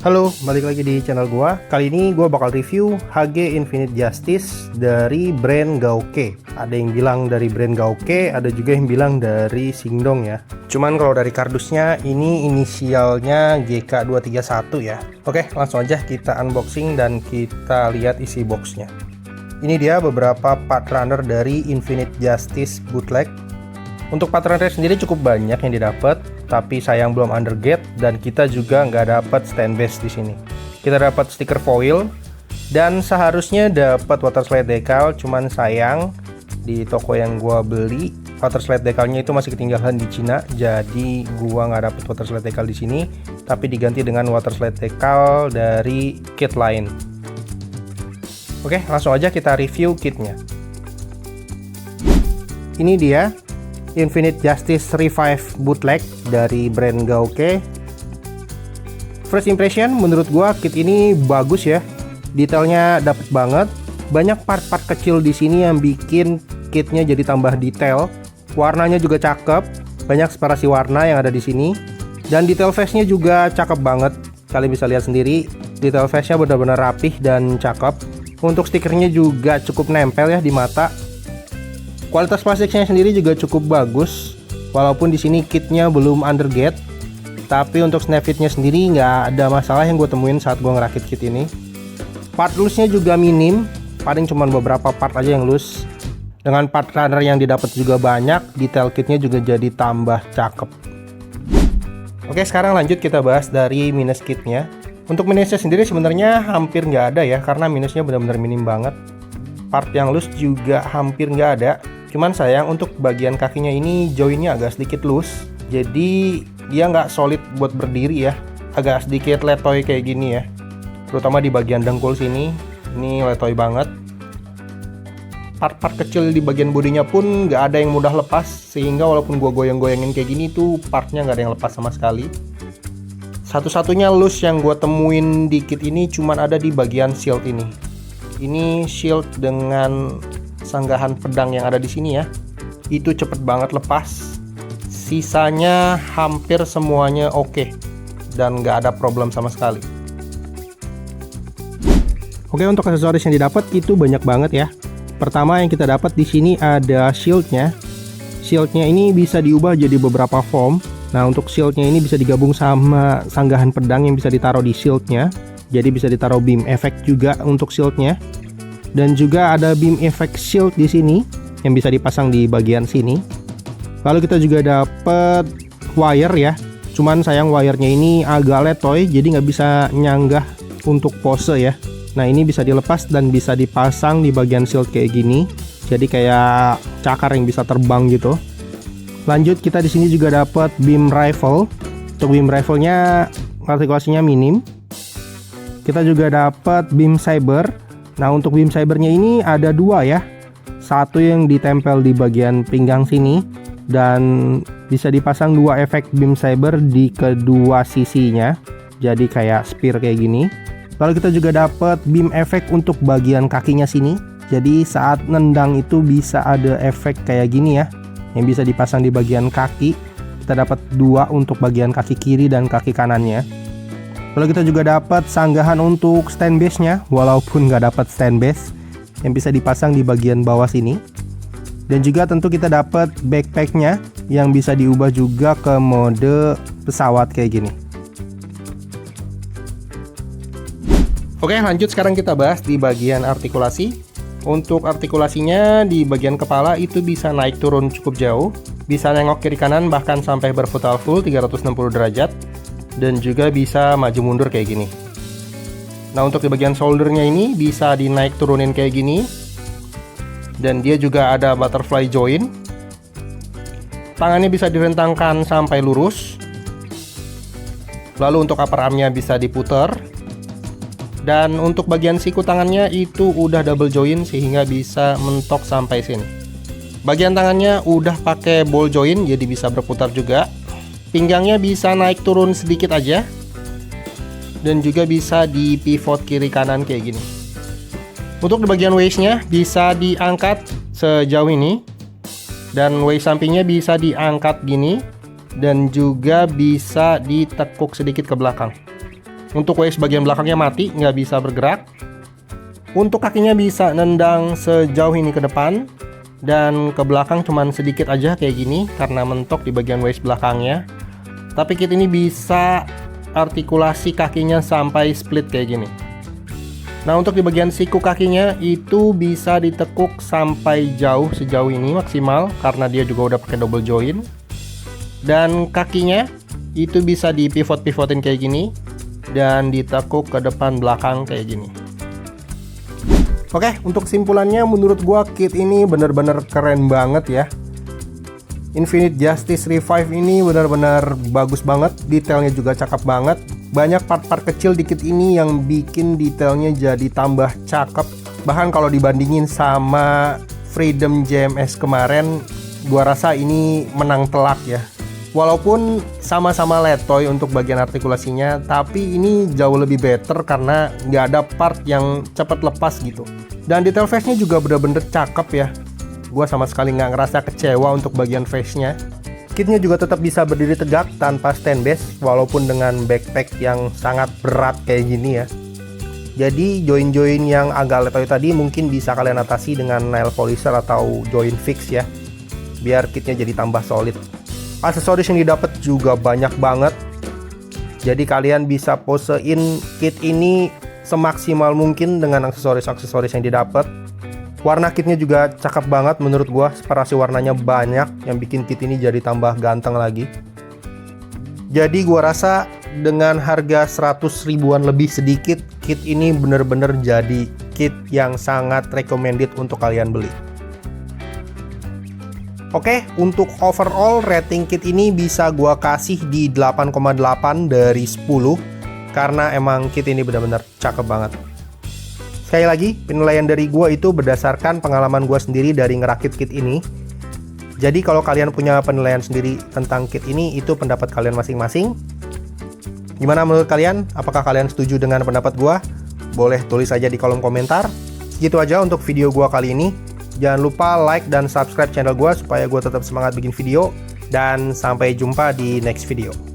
Halo, balik lagi di channel gua. Kali ini gua bakal review HG Infinite Justice dari brand Gauke. Ada yang bilang dari brand Gauke, ada juga yang bilang dari Singdong ya. Cuman kalau dari kardusnya ini inisialnya GK231 ya. Oke, langsung aja kita unboxing dan kita lihat isi boxnya. Ini dia beberapa part runner dari Infinite Justice bootleg. Untuk part runner sendiri cukup banyak yang didapat, tapi sayang belum undergate dan kita juga nggak dapat stand base di sini. Kita dapat stiker foil dan seharusnya dapat water slide decal, cuman sayang di toko yang gua beli water slide decalnya itu masih ketinggalan di Cina, jadi gua nggak dapat water slide decal di sini, tapi diganti dengan water slide decal dari kit lain. Oke, langsung aja kita review kitnya. Ini dia Infinite Justice Revive bootleg dari brand Gauke. First impression, menurut gua kit ini bagus ya. Detailnya dapet banget. Banyak part-part kecil di sini yang bikin kitnya jadi tambah detail. Warnanya juga cakep. Banyak separasi warna yang ada di sini. Dan detail face-nya juga cakep banget. Kalian bisa lihat sendiri, detail face-nya benar-benar rapih dan cakep. Untuk stikernya juga cukup nempel ya di mata. Kualitas plastiknya sendiri juga cukup bagus, walaupun di sini kitnya belum undergate, tapi untuk snap fitnya sendiri nggak ada masalah yang gue temuin saat gue ngerakit kit ini. Part loose-nya juga minim, paling cuma beberapa part aja yang loose. Dengan part runner yang didapat juga banyak, detail kitnya juga jadi tambah cakep. Oke, sekarang lanjut kita bahas dari minus kitnya. Untuk minusnya sendiri sebenarnya hampir nggak ada ya, karena minusnya benar-benar minim banget. Part yang loose juga hampir nggak ada. Cuman sayang untuk bagian kakinya ini joinnya agak sedikit loose, jadi dia nggak solid buat berdiri ya, agak sedikit letoy kayak gini ya, terutama di bagian dengkul sini, ini letoy banget. Part-part kecil di bagian bodinya pun nggak ada yang mudah lepas, sehingga walaupun gua goyang-goyangin kayak gini tuh partnya nggak ada yang lepas sama sekali. Satu-satunya loose yang gua temuin di kit ini cuman ada di bagian shield ini. Ini shield dengan sanggahan pedang yang ada di sini ya, itu cepet banget lepas. Sisanya hampir semuanya oke dan nggak ada problem sama sekali. Oke, untuk aksesoris yang didapat itu banyak banget ya. Pertama yang kita dapat di sini ada shieldnya. Shieldnya ini bisa diubah jadi beberapa form. Nah, untuk shieldnya ini bisa digabung sama sanggahan pedang yang bisa ditaruh di shieldnya. Jadi bisa ditaruh beam effect juga untuk shieldnya. Dan juga ada beam effect shield di sini yang bisa dipasang di bagian sini. Lalu kita juga dapat wire ya. Cuman sayang wirenya ini agak letoy, jadi nggak bisa nyanggah untuk pose ya. Nah, ini bisa dilepas dan bisa dipasang di bagian shield kayak gini. Jadi kayak cakar yang bisa terbang gitu. Lanjut kita di sini juga dapat beam rifle. Untuk beam rifle-nya artikulasinya minim. Kita juga dapat beam saber. Nah, untuk beam sabernya ini ada dua ya. Satu yang ditempel di bagian pinggang sini dan bisa dipasang dua efek beam saber di kedua sisinya. Jadi kayak spear kayak gini. Lalu kita juga dapat beam effect untuk bagian kakinya sini. Jadi saat nendang itu bisa ada efek kayak gini ya, yang bisa dipasang di bagian kaki. Kita dapat dua untuk bagian kaki kiri dan kaki kanannya. Lalu kita juga dapat sanggahan untuk stand base-nya, walaupun nggak dapat stand base, yang bisa dipasang di bagian bawah sini. Dan juga tentu kita dapat backpack-nya yang bisa diubah juga ke mode pesawat kayak gini. Oke, lanjut sekarang kita bahas di bagian artikulasi. Untuk artikulasinya di bagian kepala itu bisa naik turun cukup jauh, bisa nengok kiri kanan bahkan sampai berputar full 360 derajat. Dan juga bisa maju mundur kayak gini. Nah, untuk di bagian shouldernya ini bisa dinaik turunin kayak gini. Dan dia juga ada butterfly joint. Tangannya bisa direntangkan sampai lurus. Lalu untuk upper armnya bisa diputar. Dan untuk bagian siku tangannya itu udah double joint sehingga bisa mentok sampai sini. Bagian tangannya udah pakai ball joint jadi bisa berputar juga. Pinggangnya bisa naik turun sedikit aja. Dan juga bisa di pivot kiri kanan kayak gini. Untuk di bagian waist-nya bisa diangkat sejauh ini. Dan waist sampingnya bisa diangkat gini. Dan juga bisa ditekuk sedikit ke belakang. Untuk waist bagian belakangnya mati, nggak bisa bergerak. Untuk kakinya bisa nendang sejauh ini ke depan, dan ke belakang cuman sedikit aja kayak gini karena mentok di bagian waist belakangnya. Tapi kit ini bisa artikulasi kakinya sampai split kayak gini. Nah, untuk di bagian siku kakinya itu bisa ditekuk sampai jauh, sejauh ini maksimal karena dia juga udah pakai double join. Dan kakinya itu bisa dipivot-pivotin kayak gini dan ditekuk ke depan belakang kayak gini. Oke, untuk kesimpulannya menurut gua kit ini bener-bener keren banget ya. Infinite Justice Revive ini benar-benar bagus banget, detailnya juga cakep banget. Banyak part-part kecil di kit ini yang bikin detailnya jadi tambah cakep. Bahkan kalau dibandingin sama Freedom JMS kemarin, gua rasa ini menang telak ya. Walaupun sama-sama letoy untuk bagian artikulasinya, tapi ini jauh lebih better karena nggak ada part yang cepat lepas gitu. Dan detail face-nya juga bener-bener cakep ya. Gua sama sekali nggak ngerasa kecewa untuk bagian face-nya. Kitnya juga tetap bisa berdiri tegak tanpa stand base walaupun dengan backpack yang sangat berat kayak gini ya. Jadi join-join yang agak letoy tadi mungkin bisa kalian atasi dengan nail polisher atau join fix ya, biar kitnya jadi tambah solid. Aksesoris yang didapat juga banyak banget, jadi kalian bisa posein kit ini semaksimal mungkin dengan aksesoris-aksesoris yang didapat. Warna kitnya juga cakep banget menurut gua, separasi warnanya banyak yang bikin kit ini jadi tambah ganteng lagi. Jadi gua rasa dengan harga 100 ribuan lebih sedikit, kit ini bener-bener jadi kit yang sangat recommended untuk kalian beli. Oke, untuk overall rating kit ini bisa gua kasih di 8,8 dari 10 karena emang kit ini benar-benar cakep banget. Sekali lagi, penilaian dari gua itu berdasarkan pengalaman gua sendiri dari ngerakit kit ini. Jadi kalau kalian punya penilaian sendiri tentang kit ini, itu pendapat kalian masing-masing. Gimana menurut kalian? Apakah kalian setuju dengan pendapat gua? Boleh tulis aja di kolom komentar. Segitu aja untuk video gua kali ini. Jangan lupa like dan subscribe channel gua supaya gua tetap semangat bikin video. Dan sampai jumpa di next video.